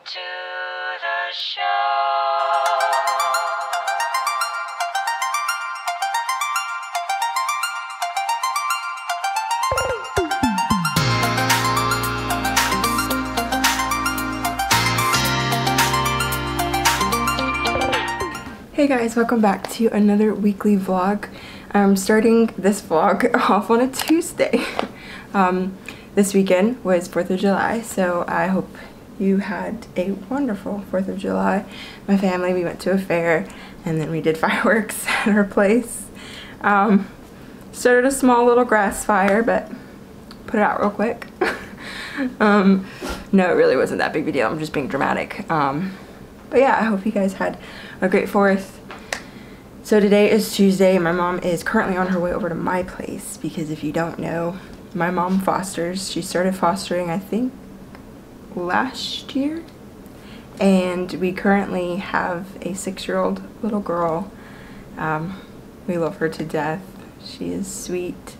to the show. Hey guys, welcome back to another weekly vlog. I'm starting this vlog off on a Tuesday. This weekend was 4th of July, so I hope you had a wonderful 4th of July. My family, we went to a fair and then we did fireworks at our place. Started a small little grass fire, but put it out real quick. No, it really wasn't that big of a deal. I'm just being dramatic. But yeah, I hope you guys had a great 4th. So today is Tuesday. My mom is currently on her way over to my place because if you don't know, my mom fosters. She started fostering, I think, last year. And we currently have a 6-year-old little girl. We love her to death. She is sweet,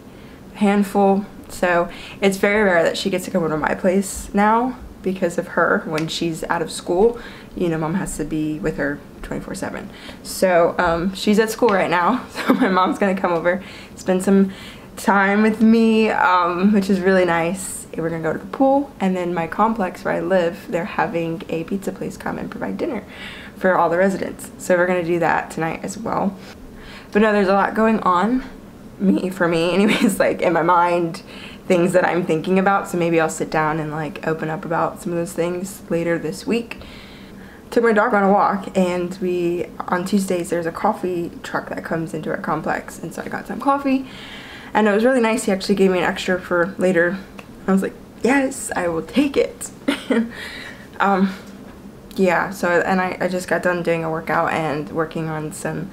a handful. So it's very rare that she gets to come over to my place now because of her. When she's out of school, you know, mom has to be with her 24/7. So she's at school right now, so my mom's gonna come over, spend some time with me, which is really nice. We're gonna go to the pool, and then my complex where I live, they're having a pizza place come and provide dinner for all the residents. So we're gonna do that tonight as well. But no, there's a lot going on for me anyways, like in my mind, things that I'm thinking about. So maybe I'll sit down and like open up about some of those things later this week. Took my dog on a walk, and on Tuesdays there's a coffee truck that comes into our complex, and so I got some coffee and it was really nice. He actually gave me an extra for later. I was like, yes, I will take it. Yeah, so and I just got done doing a workout and working on some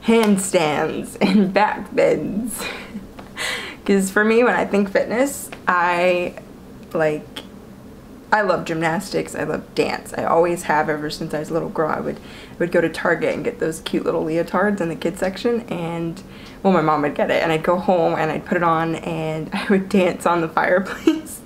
handstands and back bends. Because for me, when I think fitness, I love gymnastics, I love dance. I always have ever since I was a little girl. I would go to Target and get those cute little leotards in the kids section, and well, my mom would get it, and I'd go home and I'd put it on and I would dance on the fireplace.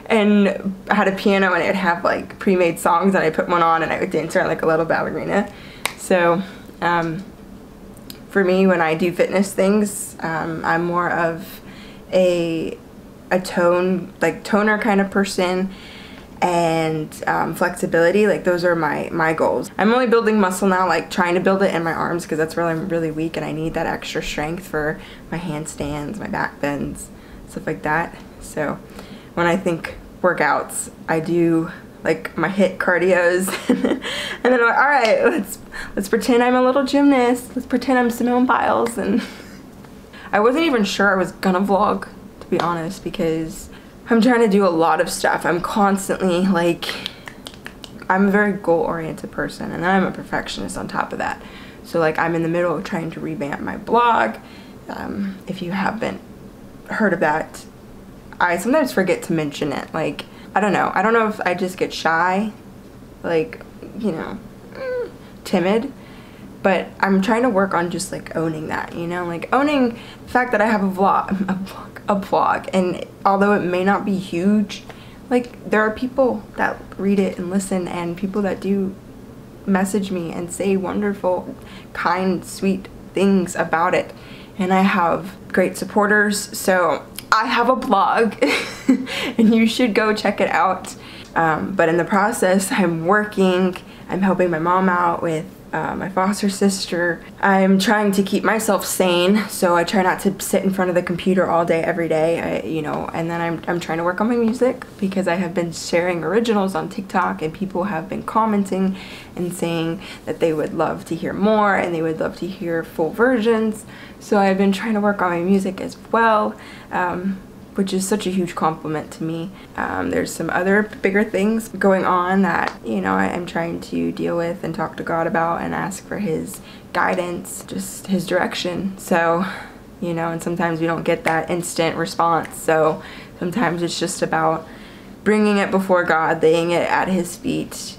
And I had a piano and it would have like pre-made songs, and I put one on and I would dance around like a little ballerina. So for me, when I do fitness things, I'm more of a toner kind of person, and flexibility. Like those are my goals. I'm only building muscle now, like trying to build it in my arms, because that's where I'm really weak and I need that extra strength for my handstands, my back bends, stuff like that. So when I think workouts, I do like my HIIT cardios and then I'm like, all right, let's pretend I'm a little gymnast. Let's pretend I'm Simone Biles. And I wasn't even sure I was gonna vlog, to be honest, because I'm trying to do a lot of stuff. I'm constantly like, I'm a very goal-oriented person, and I'm a perfectionist on top of that. So like I'm in the middle of trying to revamp my blog. If you haven't heard of that, I sometimes forget to mention it. Like, I don't know if I just get shy, like, you know, timid. But I'm trying to work on just like owning that, you know, like owning the fact that I have a blog, and although it may not be huge, like there are people that read it and listen, and people that do message me and say wonderful, kind, sweet things about it, and I have great supporters. So I have a blog and you should go check it out. But in the process, I'm helping my mom out with my foster sister. I'm trying to keep myself sane, so I try not to sit in front of the computer all day every day, you know. And then I'm trying to work on my music, because I have been sharing originals on TikTok, and people have been commenting and saying that they would love to hear more and they would love to hear full versions. So I've been trying to work on my music as well, which is such a huge compliment to me. There's some other bigger things going on that, you know, I'm trying to deal with and talk to God about and ask for his guidance, just his direction. So, you know, and sometimes we don't get that instant response. So sometimes it's just about bringing it before God, laying it at his feet,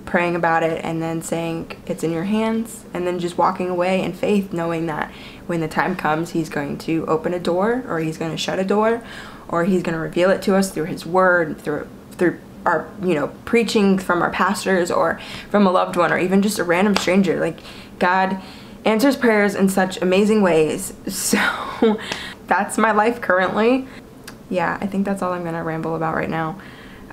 praying about it, and then saying it's in your hands, and then just walking away in faith, knowing that when the time comes, he's going to open a door, or he's going to shut a door, or he's going to reveal it to us through his word, through our, you know, preaching from our pastors or from a loved one or even just a random stranger. Like, God answers prayers in such amazing ways. So that's my life currently. Yeah, I think that's all I'm gonna ramble about right now.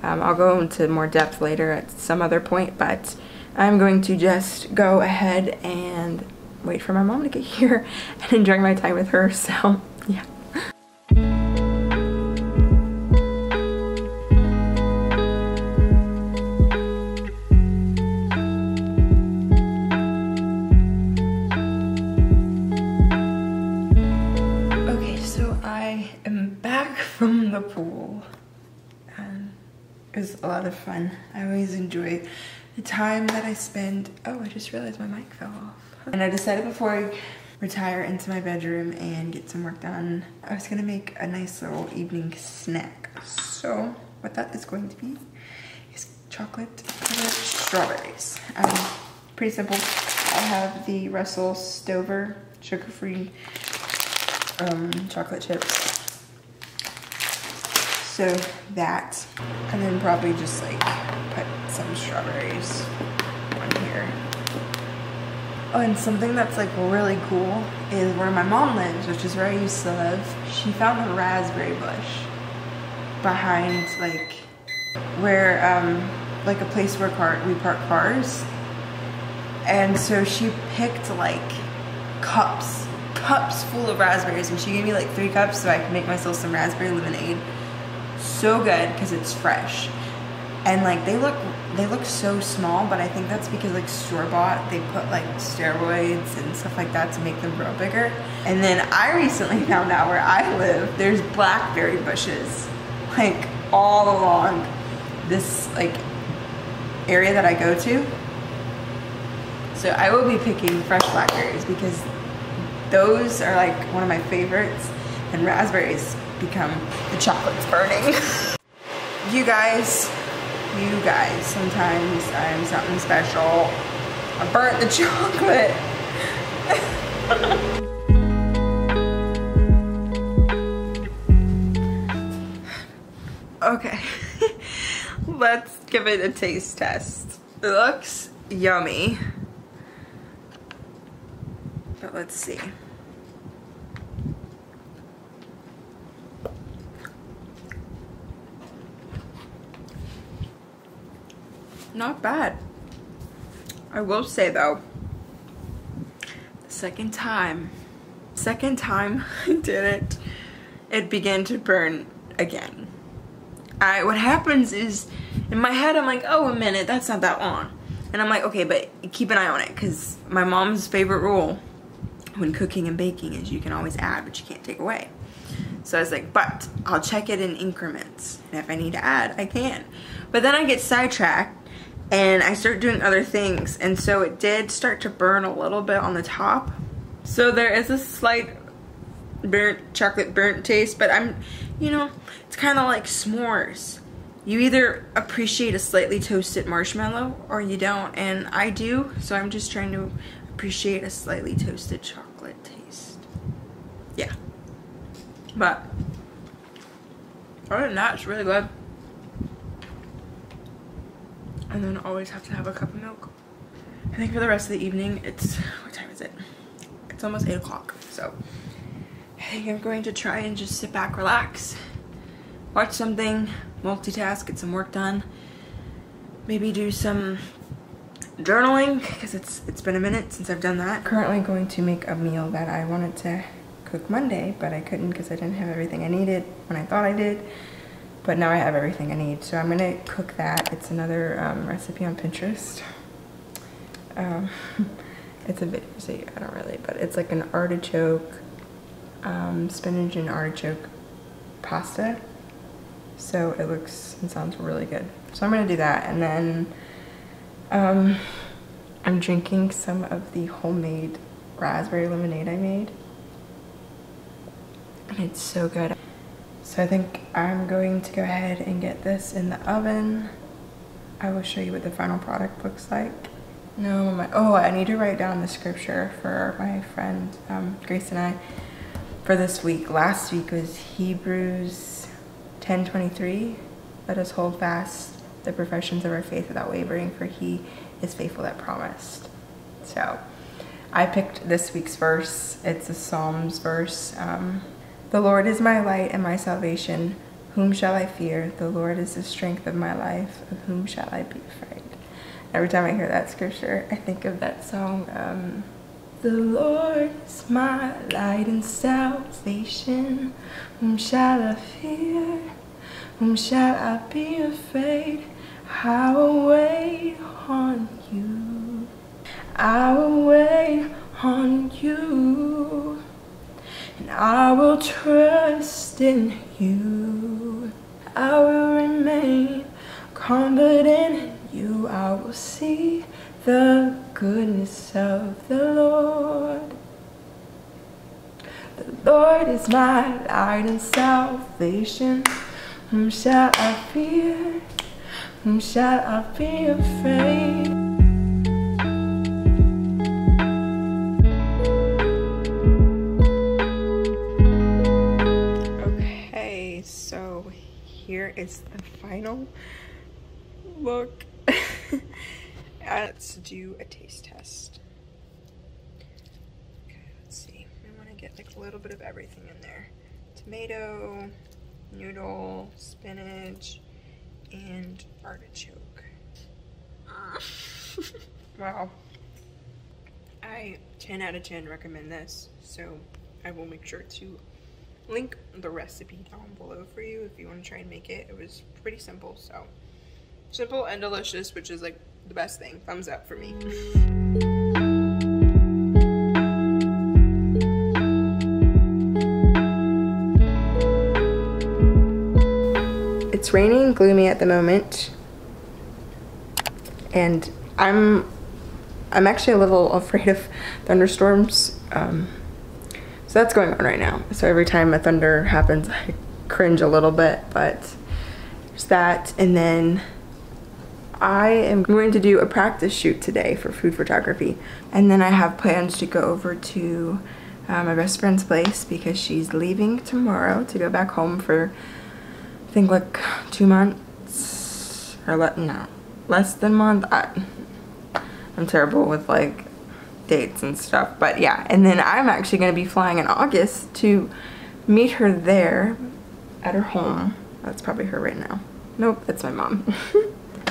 I'll go into more depth later at some other point, but I'm going to just go ahead and wait for my mom to get here and enjoy my time with her. So yeah. Okay, so I am back from the pool. It was a lot of fun. I always enjoy the time that I spend. Oh, I just realized my mic fell off. And I decided before I retire into my bedroom and get some work done, I was gonna make a nice little evening snack. So what that is going to be is chocolate covered strawberries. Pretty simple. I have the Russell Stover sugar-free chocolate chips. So that, and then probably just like put some strawberries on here. Oh, and something that's like really cool is where my mom lives, which is where I used to live. She found a raspberry bush behind like where, like a place where we park cars. And so she picked like cups full of raspberries, and she gave me like 3 cups so I could make myself some raspberry lemonade. So good because it's fresh, and like they look so small, but I think that's because like store-bought, they put like steroids and stuff like that to make them grow bigger. And then I recently found out where I live, there's blackberry bushes like all along this like area that I go to. So I will be picking fresh blackberries because those are like one of my favorites, and raspberries become the chocolate's burning. You guys, sometimes I'm something special. I burnt the chocolate. Okay, let's give it a taste test. It looks yummy, but let's see. Not bad. I will say though, the second time I did it began to burn again. What happens is, in my head I'm like, oh, a minute, that's not that long. And I'm like, okay, but keep an eye on it, because my mom's favorite rule when cooking and baking is you can always add, but you can't take away. So I was like, but I'll check it in increments, and if I need to add, I can. But then I get sidetracked, and I start doing other things, and so it did start to burn a little bit on the top. So there is a slight chocolate burnt taste, but you know, it's kind of like s'mores. You either appreciate a slightly toasted marshmallow or you don't, and I do, so I'm just trying to appreciate a slightly toasted chocolate taste. Yeah. But other than that, it's really good. And then always have to have a cup of milk. I think for the rest of the evening, what time is it? It's almost 8 o'clock. So I think I'm going to try and just sit back, relax, watch something, multitask, get some work done. Maybe do some journaling, because it's been a minute since I've done that. Currently going to make a meal that I wanted to cook Monday, but I couldn't because I didn't have everything I needed when I thought I did. But now I have everything I need, so I'm gonna cook that. It's another recipe on Pinterest. It's a bit, see, I don't really, but it's like an artichoke, spinach and artichoke pasta. So it looks and sounds really good. So I'm gonna do that, and then I'm drinking some of the homemade raspberry lemonade I made. And it's so good. So I think I'm going to go ahead and get this in the oven. I will show you what the final product looks like. Oh, I need to write down the scripture for my friend Grace and I for this week. Last week was Hebrews 10:23. Let us hold fast the professions of our faith without wavering, for he is faithful that promised. So I picked this week's verse. It's a Psalms verse. The Lord is my light and my salvation. Whom shall I fear? The Lord is the strength of my life. Of whom shall I be afraid? Every time I hear that scripture, I think of that song. The Lord is my light and salvation. Whom shall I fear? Whom shall I be afraid? I will wait on you. I will wait on you. And I will trust in you. I will remain confident in you. I will see the goodness of the Lord. The Lord is my light and salvation. Whom shall I fear? Whom shall I be afraid? Okay, so here is the final look. Let's do a taste test. Okay, let's see. I want to get like a little bit of everything in there. Tomato, noodle, spinach, and artichoke. Wow. I 10 out of 10 recommend this, so I will make sure to link the recipe down below for you if you want to try and make it. It was pretty simple, so simple and delicious, which is like the best thing. Thumbs up for me. It's raining and gloomy at the moment, and I'm actually a little afraid of thunderstorms. So that's going on right now. So every time a thunder happens, I cringe a little bit, but there's that. And then I am going to do a practice shoot today for food photography. And then I have plans to go over to my best friend's place because she's leaving tomorrow to go back home for, I think, like 2 months, or no, less than a month. I'm terrible with like dates and stuff, but yeah. And then I'm actually going to be flying in August to meet her there at her home. That's probably her right now. Nope, that's my mom.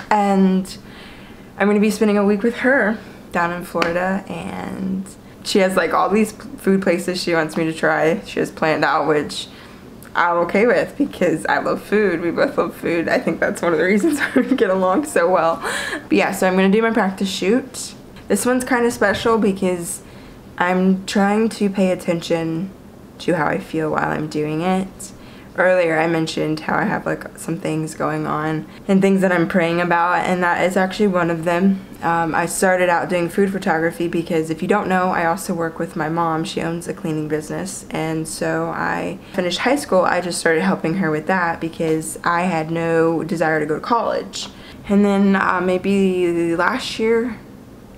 And I'm going to be spending a week with her down in Florida, and she has like all these food places she wants me to try. She has planned out, which I'm okay with because I love food. We both love food. I think that's one of the reasons we get along so well. But yeah, so I'm going to do my practice shoot. This one's kind of special because I'm trying to pay attention to how I feel while I'm doing it. Earlier I mentioned how I have like some things going on and things that I'm praying about, and that is actually one of them. I started out doing food photography because, if you don't know, I also work with my mom. She owns a cleaning business, and so I finished high school. I just started helping her with that because I had no desire to go to college. And then maybe last year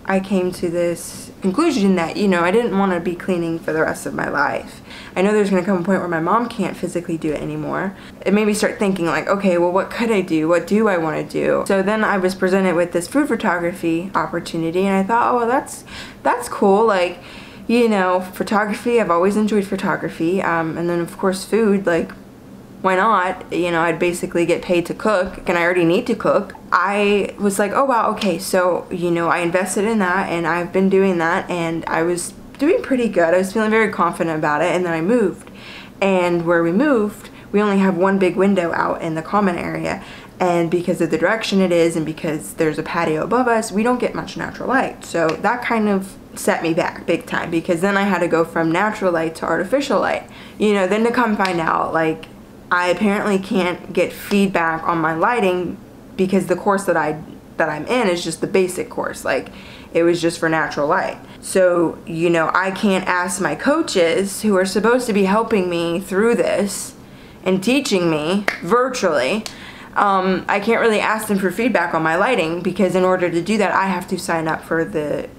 I came to this conclusion that, you know, I didn't want to be cleaning for the rest of my life. I know there's going to come a point where my mom can't physically do it anymore. It made me start thinking like, okay, well, what could I do? What do I want to do? So then I was presented with this food photography opportunity, and I thought, oh, well, that's cool. Like, you know, photography, I've always enjoyed photography. And then of course food, like, why not? You know, I'd basically get paid to cook, and I already need to cook. I was like, oh wow, okay, so, you know, I invested in that, and I've been doing that, and I was doing pretty good. I was feeling very confident about it, and then I moved. And where we moved, we only have one big window out in the common area, and because of the direction it is, and because there's a patio above us, we don't get much natural light. So that kind of set me back big time, because then I had to go from natural light to artificial light. You know, then to come find out, like, I apparently can't get feedback on my lighting because the course that I'm in is just the basic course. Like, it was just for natural light. So, you know, I can't ask my coaches, who are supposed to be helping me through this and teaching me virtually, I can't really ask them for feedback on my lighting, because in order to do that, I have to sign up for the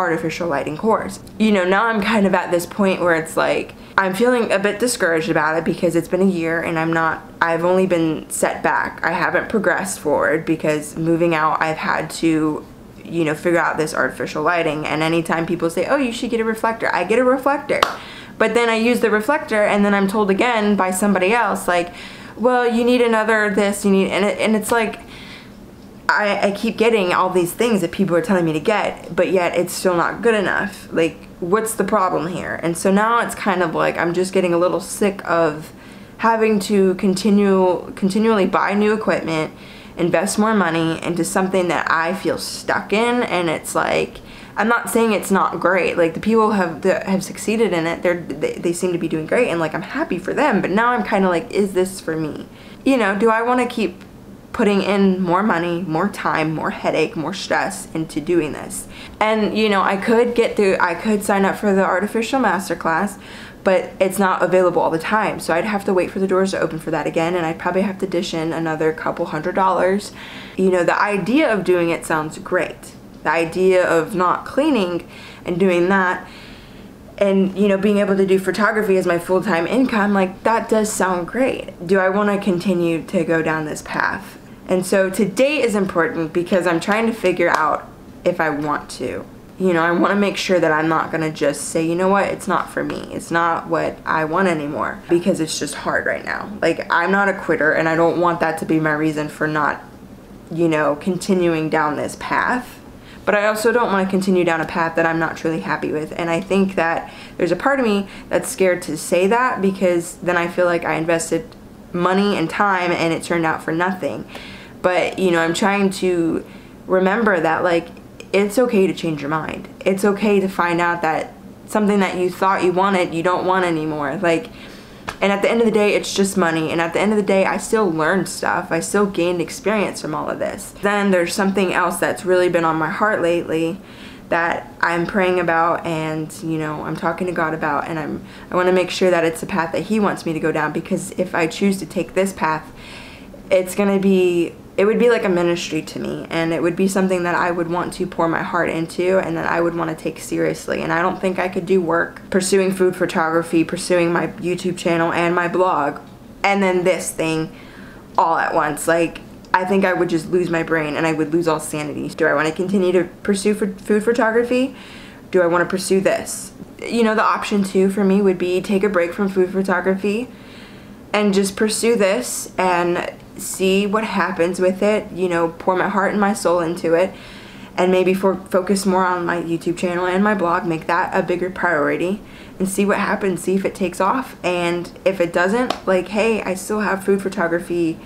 artificial lighting course. You know, now I'm kind of at this point where it's like, I'm feeling a bit discouraged about it because it's been a year and I've only been set back. I haven't progressed forward because moving out, I've had to, you know, figure out this artificial lighting. And anytime people say, oh, you should get a reflector, I get a reflector. But then I use the reflector and then I'm told again by somebody else, like, well, you need another this, you need, and it's like, I keep getting all these things that people are telling me to get, but yet it's still not good enough. Like, what's the problem here? And so now it's kind of like I'm just getting a little sick of having to continually buy new equipment, invest more money into something that I feel stuck in. And it's like, I'm not saying it's not great. Like, the people that have succeeded in it, they seem to be doing great, and like I'm happy for them. But now I'm kind of like, is this for me? You know, do I want to keep putting in more money, more time, more headache, more stress into doing this? And you know, I could sign up for the artificial masterclass, but it's not available all the time. So I'd have to wait for the doors to open for that again, and I'd probably have to dish in another couple $100. You know, the idea of doing it sounds great. The idea of not cleaning and doing that, and you know, being able to do photography as my full-time income, like that does sound great. Do I want to continue to go down this path? And so today is important because I'm trying to figure out if I want to. You know, I want to make sure that I'm not going to just say, you know what, it's not for me. It's not what I want anymore, because it's just hard right now. Like, I'm not a quitter, and I don't want that to be my reason for not, you know, continuing down this path. But I also don't want to continue down a path that I'm not truly happy with. And I think that there's a part of me that's scared to say that, because then I feel like I invested money and time and it turned out for nothing. But, you know, I'm trying to remember that, like, it's okay to change your mind. It's okay to find out that something that you thought you wanted, you don't want anymore. Like, and at the end of the day, it's just money. And at the end of the day, I still learned stuff. I still gained experience from all of this. Then there's something else that's really been on my heart lately that I'm praying about, and you know, I'm talking to God about, and I want to make sure that it's the path that He wants me to go down. Because if I choose to take this path, it would be like a ministry to me, and it would be something that I would want to pour my heart into and that I would want to take seriously. And I don't think I could do work pursuing food photography, pursuing my YouTube channel and my blog, and then this thing all at once. Like, I think I would just lose my brain and I would lose all sanity. Do I want to continue to pursue food photography? Do I want to pursue this? You know, the option 2 for me would be take a break from food photography and just pursue this and see what happens with it, you know, pour my heart and my soul into it, and maybe focus more on my YouTube channel and my blog, make that a bigger priority, and see what happens, see if it takes off. And if it doesn't, like, hey, I still have food photography.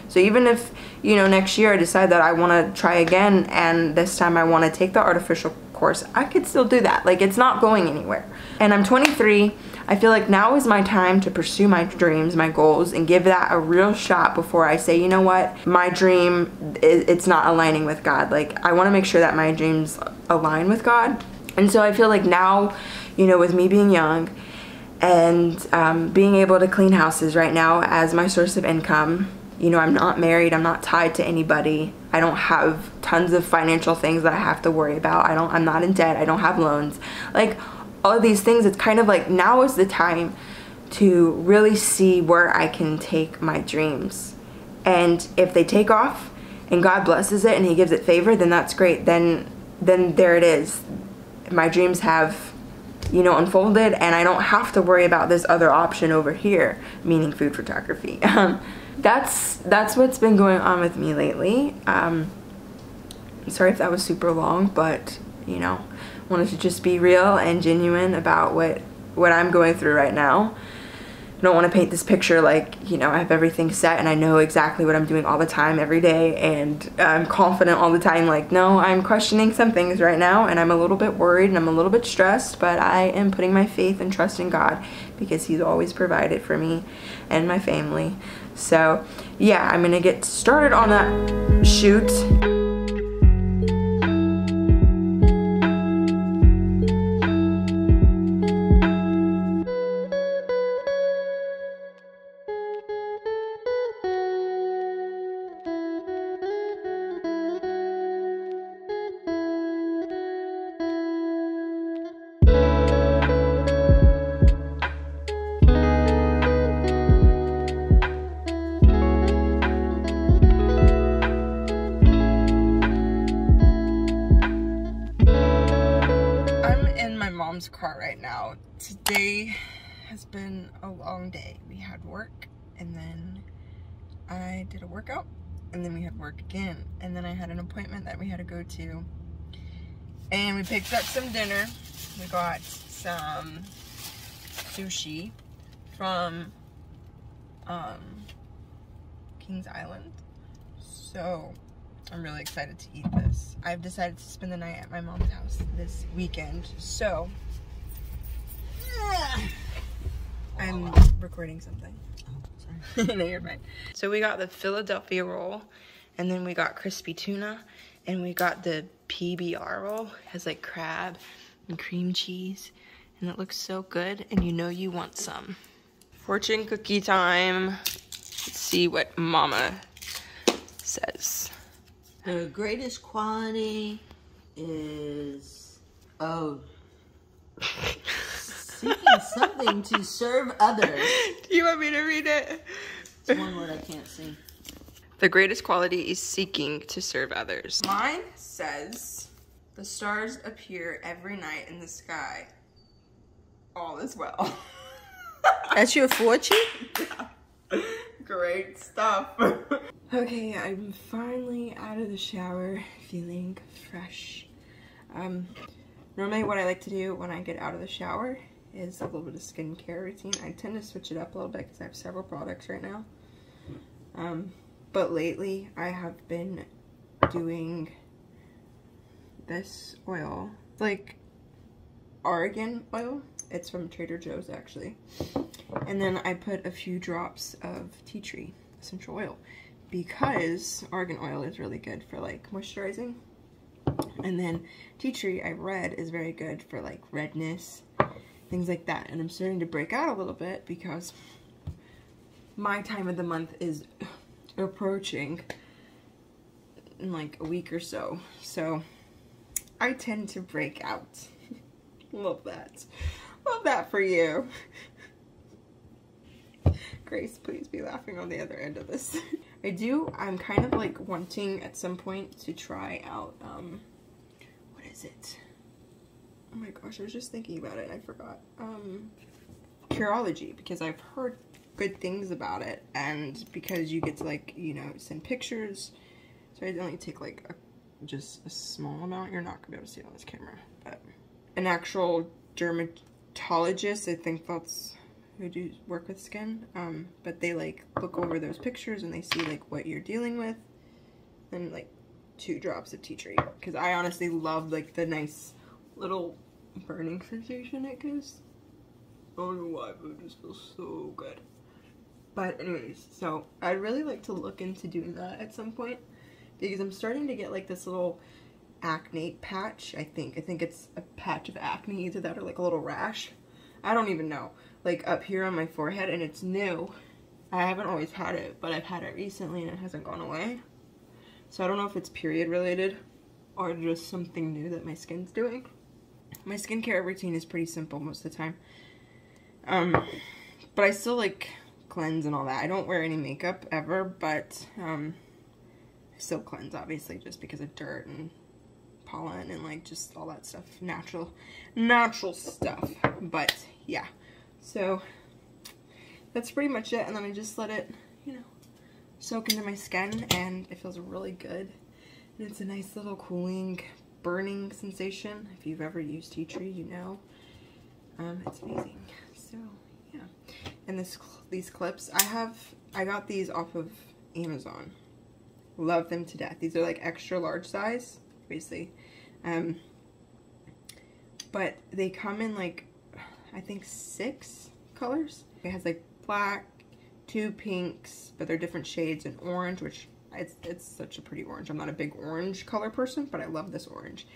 So even if, you know, next year I decide that I want to try again, and this time I want to take the artificial course, I could still do that. Like, it's not going anywhere. And I'm 23. I feel like now is my time to pursue my dreams, my goals, and give that a real shot before I say, you know what, my dream, it's not aligning with God. Like, I want to make sure that my dreams align with God. And so I feel like now, you know, with me being young and being able to clean houses right now as my source of income, you know, I'm not married, I'm not tied to anybody, I don't have tons of financial things that I have to worry about, I'm not in debt, I don't have loans, like all of these things. It's kind of like now is the time to really see where I can take my dreams. And if they take off and God blesses it and He gives it favor, then that's great. Then there it is. My dreams have, you know, unfolded, and I don't have to worry about this other option over here, meaning food photography. That's what's been going on with me lately. Sorry if that was super long, but you know, wanted to just be real and genuine about what I'm going through right now. I don't want to paint this picture like, you know, I have everything set and I know exactly what I'm doing all the time, every day, and I'm confident all the time. Like, no, I'm questioning some things right now, and I'm a little bit worried and I'm a little bit stressed, but I am putting my faith and trust in God because He's always provided for me and my family. So yeah, I'm gonna get started on that shoot. this car right now. Today has been a long day. We had work, and then I did a workout, and then we had work again, and then I had an appointment that we had to go to, and we picked up some dinner. We got some sushi from Kings Island, so I'm really excited to eat this. I've decided to spend the night at my mom's house this weekend, so I'm recording something. Oh, sorry. No, you're fine. So we got the Philadelphia roll, and then we got crispy tuna, and we got the PBR roll. It has like crab and cream cheese, and it looks so good, and you know you want some. Fortune cookie time. Let's see what Mama says. The greatest quality is, seeking something to serve others. Do you want me to read it? It's one word I can't see. The greatest quality is seeking to serve others. Mine says, the stars appear every night in the sky. All is well. That's your fortune? Yeah. Great stuff. Okay, I'm finally out of the shower, feeling fresh. Normally what I like to do when I get out of the shower is a little bit of skincare routine. I tend to switch it up a little bit because I have several products right now. But lately I have been doing this oil, like ARGAN oil. It's from Trader Joe's actually. And then I put a few drops of tea tree essential oil because argan oil is really good for like moisturizing. And then tea tree, I read, is very good for like redness, things like that. And I'm starting to break out a little bit because my time of the month is approaching in like a week or so. So I tend to break out. Love that. Love that for you. Grace, please be laughing on the other end of this. I'm kind of like wanting at some point to try out, what is it? Oh my gosh, I was just thinking about it and I forgot. Curology, because I've heard good things about it, and because you get to like, you know, send pictures. So I only take like just a small amount. You're not gonna be able to see it on this camera, but an actual dermatologist, I think that's who do work with skin, but they like look over those pictures and they see like what you're dealing with, and like 2 drops of tea tree, because I honestly love like the nice little burning sensation it gives. I don't know why, but it just feels so good. But anyways, so I'd really like to look into doing that at some point, because I'm starting to get like this little acne patch. I think it's a patch of acne, either that or like a little rash. I don't even know. Like up here on my forehead, and it's new. I haven't always had it, but I've had it recently and it hasn't gone away. So I don't know if it's period related or just something new that my skin's doing. My skincare routine is pretty simple most of the time. But I still like cleanse and all that. I don't wear any makeup ever, but I still cleanse obviously just because of dirt and pollen and like just all that stuff, natural stuff. But yeah, so that's pretty much it. And then I just let it, you know, soak into my skin, and it feels really good, and it's a nice little cooling, burning sensation. If you've ever used tea tree, you know, it's amazing. So yeah, and these clips I got these off of Amazon. Love them to death. These are like extra large size, obviously, but they come in like I think 6 colors. It has like black, 2 pinks, but they're different shades, and orange, which it's such a pretty orange. I'm not a big orange color person, but I love this orange.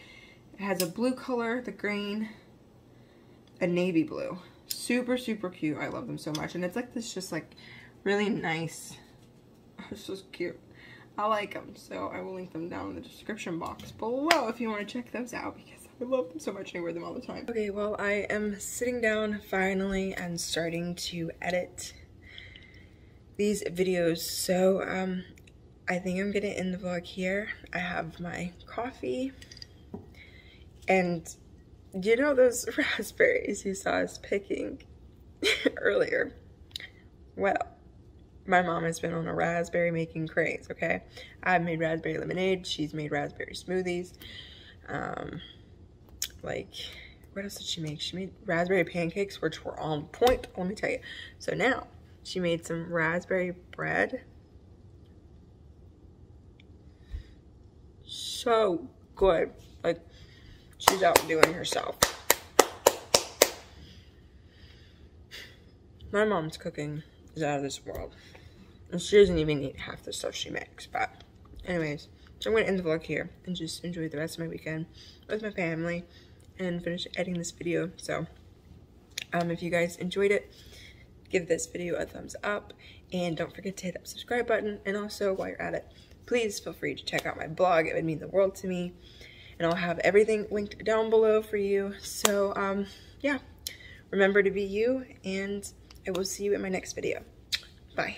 It has a blue color, the green, a navy blue. Super, super cute. I love them so much. And it's like this just like really nice. It's just cute. I like them, so I will link them down in the description box below if you want to check those out, because I love them so much and I wear them all the time. Okay, well, I am sitting down finally and starting to edit these videos, so I think I'm gonna end the vlog here. I have my coffee, and you know those raspberries you saw us picking earlier? Well, my mom has been on a raspberry making craze, okay? I've made raspberry lemonade, she's made raspberry smoothies. Like, what else did she make? She made raspberry pancakes, which were on point, let me tell you. So now, she made some raspberry bread. So good. Like, she's outdoing herself. My mom's cooking is out of this world. And she doesn't even eat half the stuff she makes. But anyways, so I'm going to end the vlog here and just enjoy the rest of my weekend with my family and finish editing this video. So if you guys enjoyed it, give this video a thumbs up and don't forget to hit that subscribe button. And also, while you're at it, please feel free to check out my blog. It would mean the world to me. And I'll have everything linked down below for you. So yeah, remember to be you, and I will see you in my next video. Bye.